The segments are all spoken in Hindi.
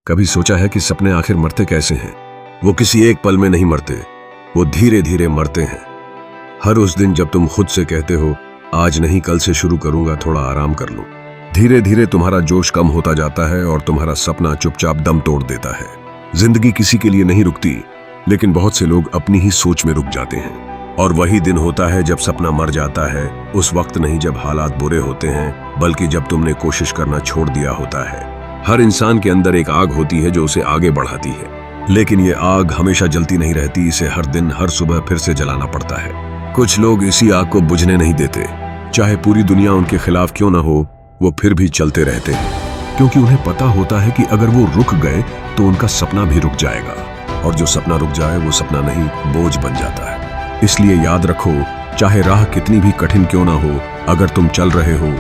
कभी सोचा है कि सपने आखिर मरते कैसे हैं? वो किसी एक पल में नहीं मरते, वो धीरे धीरे मरते हैं। हर उस दिन जब तुम खुद से कहते हो आज नहीं कल से शुरू करूंगा, थोड़ा आराम कर लो, धीरे धीरे तुम्हारा जोश कम होता जाता है और तुम्हारा सपना चुपचाप दम तोड़ देता है। जिंदगी किसी के लिए नहीं रुकती, लेकिन बहुत से लोग अपनी ही सोच में रुक जाते हैं। और वही दिन होता है जब सपना मर जाता है। उस वक्त नहीं जब हालात बुरे होते हैं, बल्कि जब तुमने कोशिश करना छोड़ दिया होता है। हर इंसान के अंदर एक आग होती है जो उसे आगे बढ़ाती है, लेकिन ये आग हमेशा जलती नहीं रहती, इसे हर दिन हर सुबह फिर से जलाना पड़ता है। कुछ लोग इसी आग को बुझने नहीं देते, चाहे पूरी दुनिया उनके खिलाफ क्यों ना हो, वो फिर भी चलते रहते हैं, क्योंकि उन्हें पता होता है कि अगर वो रुक गए तो उनका सपना भी रुक जाएगा, और जो सपना रुक जाए वो सपना नहीं, बोझ बन जाता है। इसलिए याद रखो, चाहे राह कितनी भी कठिन क्यों ना हो, अगर तुम चल रहे हो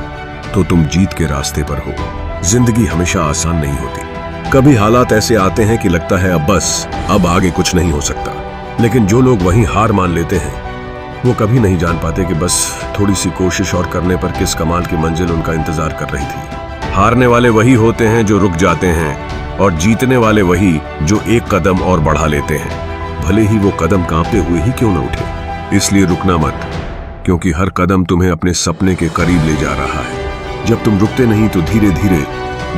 तो तुम जीत के रास्ते पर हो। जिंदगी हमेशा आसान नहीं होती, कभी हालात ऐसे आते हैं कि लगता है अब बस, अब आगे कुछ नहीं हो सकता। लेकिन जो लोग वहीं हार मान लेते हैं, वो कभी नहीं जान पाते कि बस थोड़ी सी कोशिश और करने पर किस कमाल की मंजिल उनका इंतजार कर रही थी। हारने वाले वही होते हैं जो रुक जाते हैं, और जीतने वाले वही जो एक कदम और बढ़ा लेते हैं, भले ही वो कदम कांपते हुए ही क्यों न उठे। इसलिए रुकना मत, क्योंकि हर कदम तुम्हें अपने सपने के करीब ले जा रहा है। जब तुम रुकते नहीं तो धीरे धीरे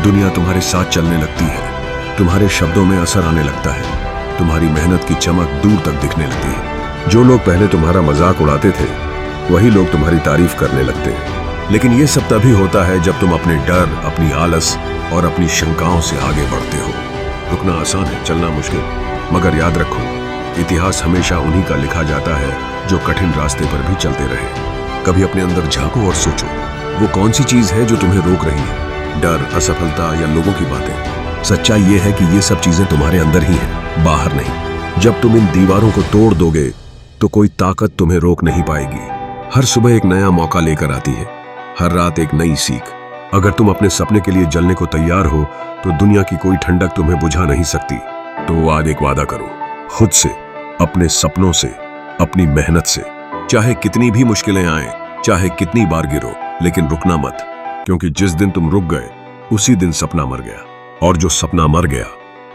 दुनिया तुम्हारे साथ चलने लगती है, तुम्हारे शब्दों में असर आने लगता है, तुम्हारी मेहनत की चमक दूर तक दिखने लगती है। जो लोग पहले तुम्हारा मजाक उड़ाते थे, वही लोग तुम्हारी तारीफ करने लगते हैं। लेकिन ये सब तभी होता है जब तुम अपने डर, अपनी आलस और अपनी शंकाओं से आगे बढ़ते हो। रुकना आसान है, चलना मुश्किल, मगर याद रखो, इतिहास हमेशा उन्हीं का लिखा जाता है जो कठिन रास्ते पर भी चलते रहे। कभी अपने अंदर झांको और सोचो, वो कौन सी चीज है जो तुम्हें रोक रही है? डर, असफलता या लोगों की बातें? सच्चाई ये है कि ये सब चीजें तुम्हारे अंदर ही हैं, बाहर नहीं। जब तुम इन दीवारों को तोड़ दोगे तो कोई ताकत तुम्हें रोक नहीं पाएगी। हर सुबह एक नया मौका लेकर आती है, हर रात एक नई सीख। अगर तुम अपने सपने के लिए जलने को तैयार हो तो दुनिया की कोई ठंडक तुम्हें बुझा नहीं सकती। तो आज एक वादा करो, खुद से, अपने सपनों से, अपनी मेहनत से। चाहे कितनी भी मुश्किलें आए, चाहे कितनी बार गिरो, लेकिन रुकना मत, क्योंकि जिस दिन तुम रुक गए उसी दिन सपना मर गया। और जो सपना मर गया,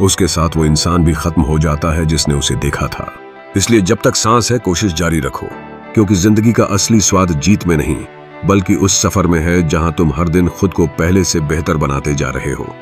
उसके साथ वो इंसान भी खत्म हो जाता है जिसने उसे देखा था। इसलिए जब तक सांस है कोशिश जारी रखो, क्योंकि जिंदगी का असली स्वाद जीत में नहीं, बल्कि उस सफर में है जहां तुम हर दिन खुद को पहले से बेहतर बनाते जा रहे हो।